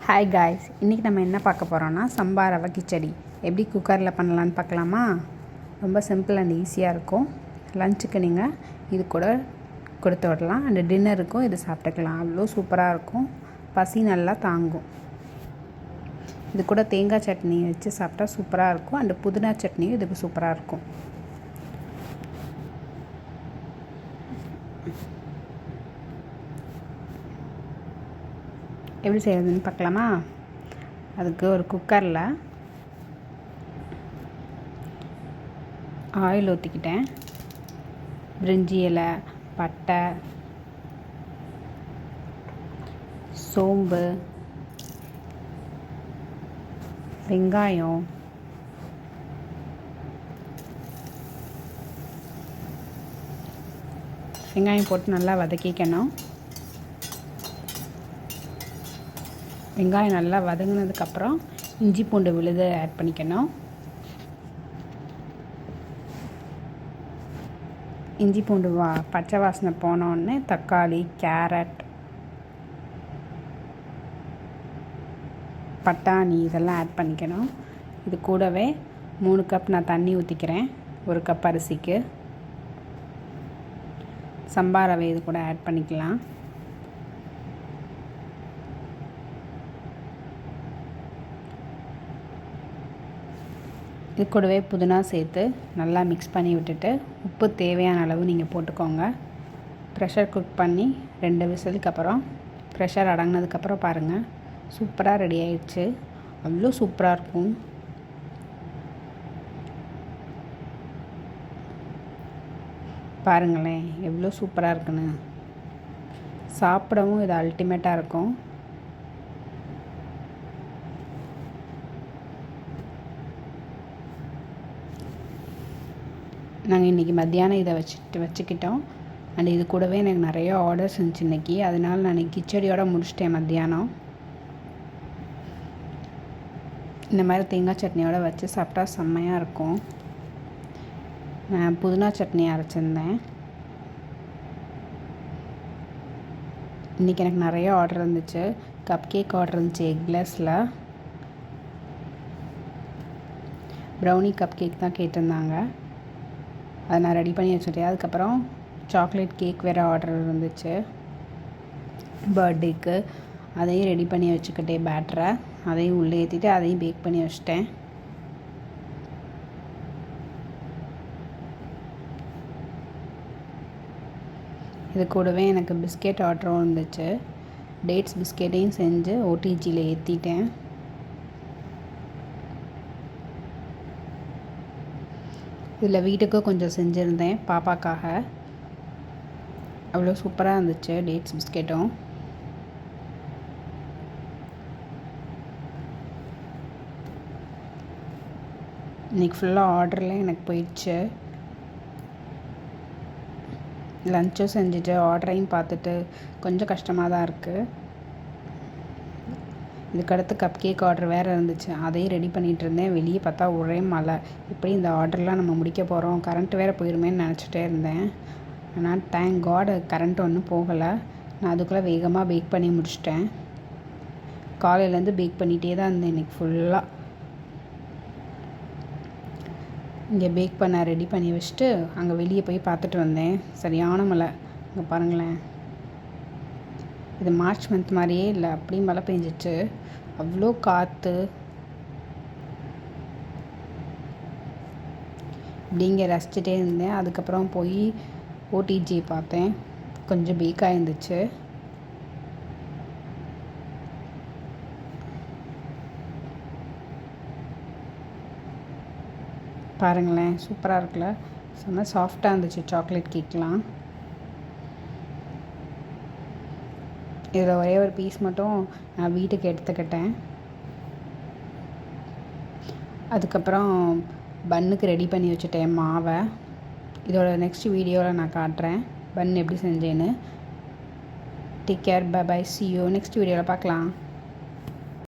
Hi guys, இன்றைக்கி நம்ம என்ன பார்க்க போகிறோன்னா சம்பா ரவை கிச்சடி எப்படி குக்கரில் பண்ணலான்னு பார்க்கலாமா? ரொம்ப சிம்பிள் அண்ட் ஈஸியாக இருக்கும். லஞ்சுக்கு நீங்கள் இது கூட கொடுத்து விடலாம், அண்ட் டின்னருக்கும் இது சாப்பிட்டுக்கலாம். அவ்வளோ சூப்பராக இருக்கும், பசி நல்லா தாங்கும். இது கூட தேங்காய் சட்னி வச்சு சாப்பிட்டா சூப்பராக இருக்கும், அண்டு புதினா சட்னியும் இதுக்கு சூப்பராக இருக்கும். எப்படி செய்கிறதுன்னு பார்க்கலாமா? அதுக்கு ஒரு குக்கரில் ஆயில் ஊற்றிக்கிட்டேன். பிரிஞ்சி இலை, பட்டை, சோம்பு, வெங்காயம், போட்டு நல்லா வதக்கிக்கணும். வெங்காயம் நல்லா வதங்கினதுக்கப்புறம் இஞ்சி பூண்டு விழுது ஆட் பண்ணிக்கணும். இஞ்சி பூண்டு பச்சை வாசனை போனோடனே தக்காளி, கேரட், பட்டாணி இதெல்லாம் ஆட் பண்ணிக்கணும். இது கூடவே 3 கப் நான் தண்ணி ஊற்றிக்கிறேன். 1 கப் அரிசிக்கு. சம்பா ரவை இது கூட ஆட் பண்ணிக்கலாம். இது கூடவே புதினா சேர்த்து நல்லா மிக்ஸ் பண்ணி விட்டுட்டு உப்பு தேவையான அளவு நீங்கள் போட்டுக்கோங்க. ப்ரெஷர் குக் பண்ணி 2 விசிலுக்கு அப்புறம் ப்ரெஷர் அடங்கினதுக்கப்புறம் பாருங்கள், சூப்பராக ரெடி ஆயிடுச்சு. அவ்வளோ சூப்பராக இருக்கும். பாருங்களேன் எவ்வளோ சூப்பராக இருக்குன்னு. சாப்பிடவும் இது அல்டிமேட்டாக இருக்கும். நாங்கள் இன்றைக்கி மத்தியானம் இதை வச்சுக்கிட்டோம். அண்ட் இது கூடவே எனக்கு நிறைய ஆர்டர்ஸ் இருந்துச்சு இன்றைக்கி. அதனால் நான் கிச்சடியோடு முடிச்சிட்டேன் மத்தியானம். இந்த மாதிரி தேங்காய் சட்னியோடு வச்சு சாப்பிட்டா செம்மையாக இருக்கும். நான் புதினா சட்னி அரைச்சிருந்தேன். இன்றைக்கி எனக்கு நிறைய ஆர்டர் இருந்துச்சு. கப் கேக் ஆர்டர் இருந்துச்சு, எக்லெஸில் ப்ரௌனி கப் கேக் தான் கேட்டிருந்தாங்க. அதை நான் ரெடி பண்ணி வச்சுட்டேன். அதுக்கப்புறம் சாக்லேட் கேக் வேறு ஆர்டர் இருந்துச்சு பர்த்டேக்கு. அதையும் ரெடி பண்ணி வச்சுக்கிட்டேன். பேட்டரை அதையும் உள்ளே ஏற்றிட்டு அதையும் பேக் பண்ணி வச்சிட்டேன். இது கூடவே எனக்கு பிஸ்கெட் ஆர்டரும் இருந்துச்சு. டேட்ஸ் பிஸ்கெட்டையும் செஞ்சு ஓடிஜியில் ஏற்றிட்டேன். இதில் வீட்டுக்கும் கொஞ்சம் செஞ்சுருந்தேன் பாப்பாக்காக. அவ்வளோ சூப்பராக இருந்துச்சு டேட்ஸ் பிஸ்கெட்டும். இன்றைக்கி ஃபுல்லாக ஆர்டரில் எனக்கு போயிடுச்சு. லஞ்சும் செஞ்சுட்டு ஆர்டரையும் பார்த்துட்டு கொஞ்சம் கஷ்டமாக தான் இருக்குது. இதுக்கடுத்து கப் கேக் ஆர்டர் வேறு இருந்துச்சு, அதையும் ரெடி பண்ணிகிட்டு இருந்தேன். வெளியே பார்த்தா ஒரே மழை. இப்படி இந்த ஆர்டர்லாம் நம்ம முடிக்க போகிறோம், கரண்ட் வேறு போயிருமேன்னு நினச்சிட்டே இருந்தேன். ஆனால் தேங்க் காட் கரண்ட் ஒன்றும் போகலை. நான் அதுக்குள்ளே வேகமாக பேக் பண்ணி முடிச்சிட்டேன். காலையிலேருந்து பேக் பண்ணிகிட்டே தான் இருந்தேன் இன்றைக்கி ஃபுல்லாக. இங்கே பேக் பண்ண ரெடி பண்ணி வச்சுட்டு அங்கே வெளியே போய் பார்த்துட்டு வந்தேன். சரியான மழை. அங்கே பாருங்களேன், இது மார்ச் மந்த் மாதிரியே இல்லை, அப்படியே மழை பெஞ்சிச்சு. அவ்வளோ காற்று. இப்படிங்க ரசிச்சுட்டே இருந்தேன். அதுக்கப்புறம் போய் ஓடிஜி பார்த்தேன். கொஞ்சம் பேக்காக இருந்துச்சு. பாருங்களேன் சூப்பராக இருக்குல்ல, செம்ம சாஃப்டாக இருந்துச்சு சாக்லேட் கேக்லாம். இதில் ஒரே ஒரு பீஸ் மட்டும் நான் வீட்டுக்கு எடுத்துக்கிட்டேன். அதுக்கப்புறம் பன்னுக்கு ரெடி பண்ணி வச்சுட்டேன் மாவை. இதோட நெக்ஸ்ட் வீடியோவில் நான் காட்டுறேன் பன் எப்படி செஞ்சேன்னு. Take care, bye bye, see you next வீடியோவில் பார்க்கலாம்.